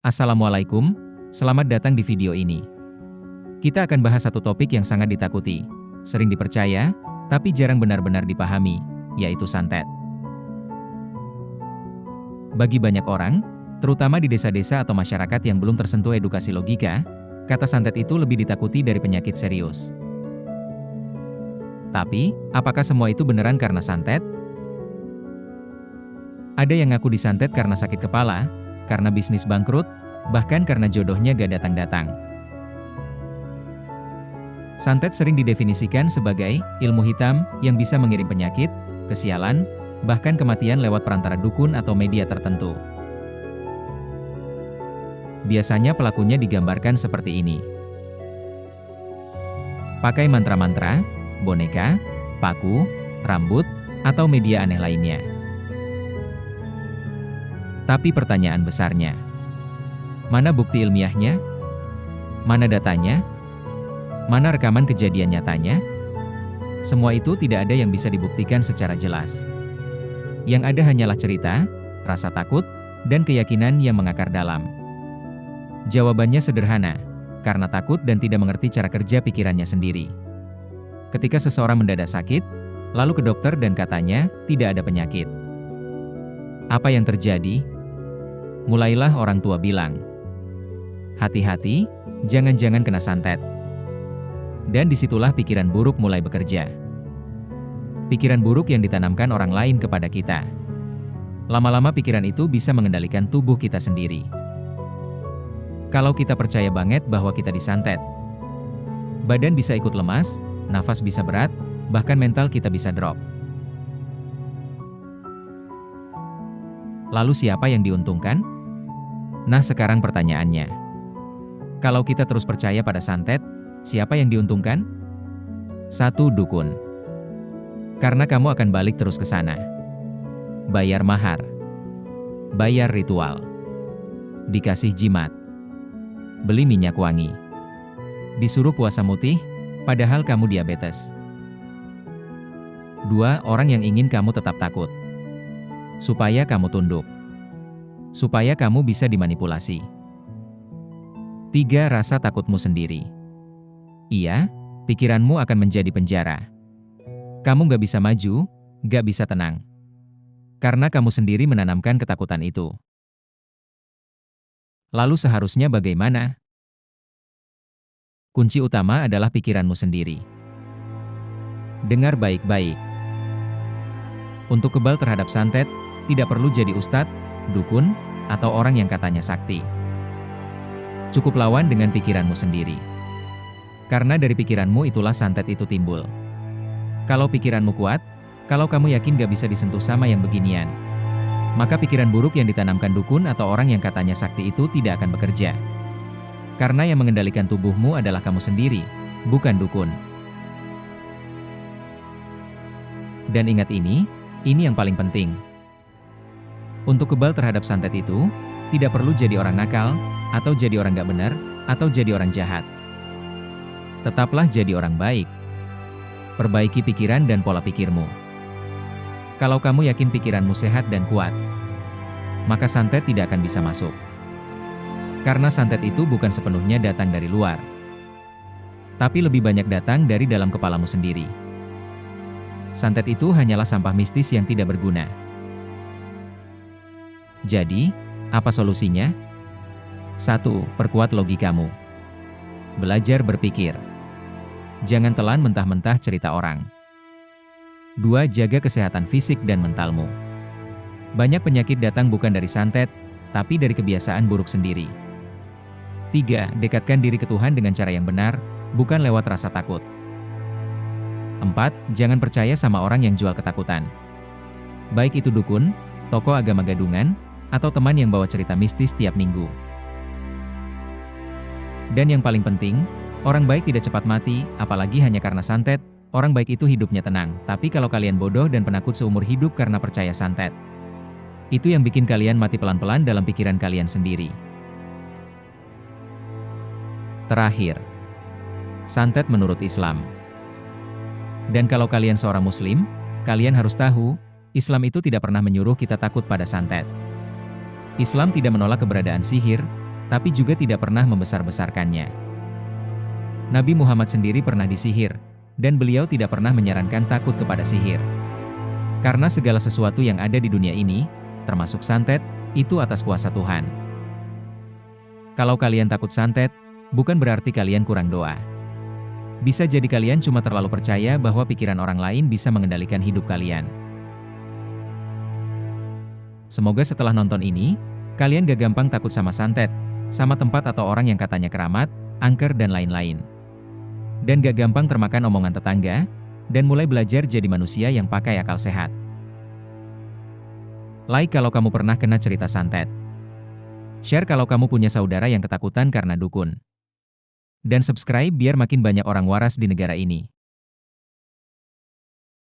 Assalamualaikum, selamat datang di video ini. Kita akan bahas satu topik yang sangat ditakuti, sering dipercaya, tapi jarang benar-benar dipahami, yaitu santet. Bagi banyak orang, terutama di desa-desa atau masyarakat yang belum tersentuh edukasi logika, kata santet itu lebih ditakuti dari penyakit serius. Tapi, apakah semua itu beneran karena santet? Ada yang ngaku disantet karena sakit kepala, karena bisnis bangkrut, bahkan karena jodohnya gak datang-datang. Santet sering didefinisikan sebagai ilmu hitam yang bisa mengirim penyakit, kesialan, bahkan kematian lewat perantara dukun atau media tertentu. Biasanya pelakunya digambarkan seperti ini. Pakai mantra-mantra, boneka, paku, rambut, atau media aneh lainnya. Tapi pertanyaan besarnya, mana bukti ilmiahnya? Mana datanya? Mana rekaman kejadian nyatanya? Semua itu tidak ada yang bisa dibuktikan secara jelas. Yang ada hanyalah cerita, rasa takut, dan keyakinan yang mengakar dalam. Jawabannya sederhana, karena takut dan tidak mengerti cara kerja pikirannya sendiri. Ketika seseorang mendadak sakit, lalu ke dokter dan katanya tidak ada penyakit. Apa yang terjadi? Mulailah orang tua bilang, hati-hati, jangan-jangan kena santet. Dan disitulah pikiran buruk mulai bekerja. Pikiran buruk yang ditanamkan orang lain kepada kita. Lama-lama pikiran itu bisa mengendalikan tubuh kita sendiri. Kalau kita percaya banget bahwa kita disantet, badan bisa ikut lemas, nafas bisa berat, bahkan mental kita bisa drop. Lalu siapa yang diuntungkan? Nah, sekarang pertanyaannya. Kalau kita terus percaya pada santet, siapa yang diuntungkan? 1. Dukun. Karena kamu akan balik terus ke sana. Bayar mahar. Bayar ritual. Dikasih jimat. Beli minyak wangi. Disuruh puasa mutih, padahal kamu diabetes. 2. Orang yang ingin kamu tetap takut. Supaya kamu tunduk. Supaya kamu bisa dimanipulasi. 3. Rasa takutmu sendiri. Iya, pikiranmu akan menjadi penjara. Kamu gak bisa maju, gak bisa tenang. Karena kamu sendiri menanamkan ketakutan itu. Lalu seharusnya bagaimana? Kunci utama adalah pikiranmu sendiri. Dengar baik-baik. Untuk kebal terhadap santet, tidak perlu jadi ustadz, dukun, atau orang yang katanya sakti. Cukup lawan dengan pikiranmu sendiri. Karena dari pikiranmu itulah santet itu timbul. Kalau pikiranmu kuat, kalau kamu yakin gak bisa disentuh sama yang beginian, maka pikiran buruk yang ditanamkan dukun atau orang yang katanya sakti itu tidak akan bekerja. Karena yang mengendalikan tubuhmu adalah kamu sendiri, bukan dukun. Dan ingat ini yang paling penting. Untuk kebal terhadap santet itu, tidak perlu jadi orang nakal, atau jadi orang gak benar, atau jadi orang jahat. Tetaplah jadi orang baik. Perbaiki pikiran dan pola pikirmu. Kalau kamu yakin pikiranmu sehat dan kuat, maka santet tidak akan bisa masuk. Karena santet itu bukan sepenuhnya datang dari luar, tapi lebih banyak datang dari dalam kepalamu sendiri. Santet itu hanyalah sampah mistis yang tidak berguna. Jadi, apa solusinya? 1. Perkuat logikamu. Belajar berpikir. Jangan telan mentah-mentah cerita orang. 2. Jaga kesehatan fisik dan mentalmu. Banyak penyakit datang bukan dari santet, tapi dari kebiasaan buruk sendiri. 3. Dekatkan diri ke Tuhan dengan cara yang benar, bukan lewat rasa takut. 4. Jangan percaya sama orang yang jual ketakutan. Baik itu dukun, tokoh agama gadungan, atau teman yang bawa cerita mistis tiap minggu. Dan yang paling penting, orang baik tidak cepat mati, apalagi hanya karena santet. Orang baik itu hidupnya tenang, tapi kalau kalian bodoh dan penakut seumur hidup karena percaya santet, itu yang bikin kalian mati pelan-pelan dalam pikiran kalian sendiri. Terakhir, santet menurut Islam. Dan kalau kalian seorang muslim, kalian harus tahu, Islam itu tidak pernah menyuruh kita takut pada santet. Islam tidak menolak keberadaan sihir, tapi juga tidak pernah membesar-besarkannya. Nabi Muhammad sendiri pernah disihir, dan beliau tidak pernah menyarankan takut kepada sihir. Karena segala sesuatu yang ada di dunia ini, termasuk santet, itu atas kuasa Tuhan. Kalau kalian takut santet, bukan berarti kalian kurang doa. Bisa jadi kalian cuma terlalu percaya bahwa pikiran orang lain bisa mengendalikan hidup kalian. Semoga setelah nonton ini, kalian gak gampang takut sama santet, sama tempat atau orang yang katanya keramat, angker dan lain-lain. Dan gak gampang termakan omongan tetangga, dan mulai belajar jadi manusia yang pakai akal sehat. Like kalau kamu pernah kena cerita santet. Share kalau kamu punya saudara yang ketakutan karena dukun. Dan subscribe biar makin banyak orang waras di negara ini.